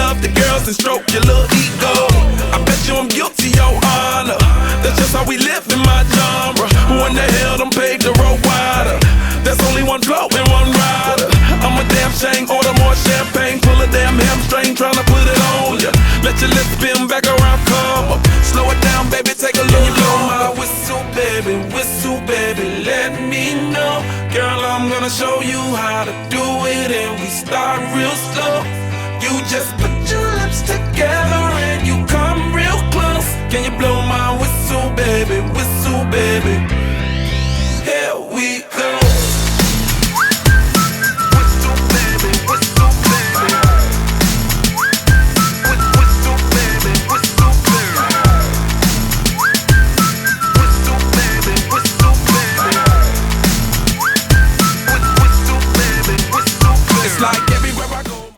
love the girls and stroke your little ego. I bet you I'm guilty, your honor. That's just how we live in my genre. Who in the hell done paved the road wider? There's only one flow and one rider. I'm a damn shame, order more champagne, pull a damn hamstring, tryna put it on ya. Let your lips spin back around, come up. Slow it down, baby, take a look. Blow my whistle, baby, let me know. Girl, I'm gonna show you how to do it, and we start real slow. You just put your lips together and you come real close. Can you blow my whistle, baby, whistle, baby?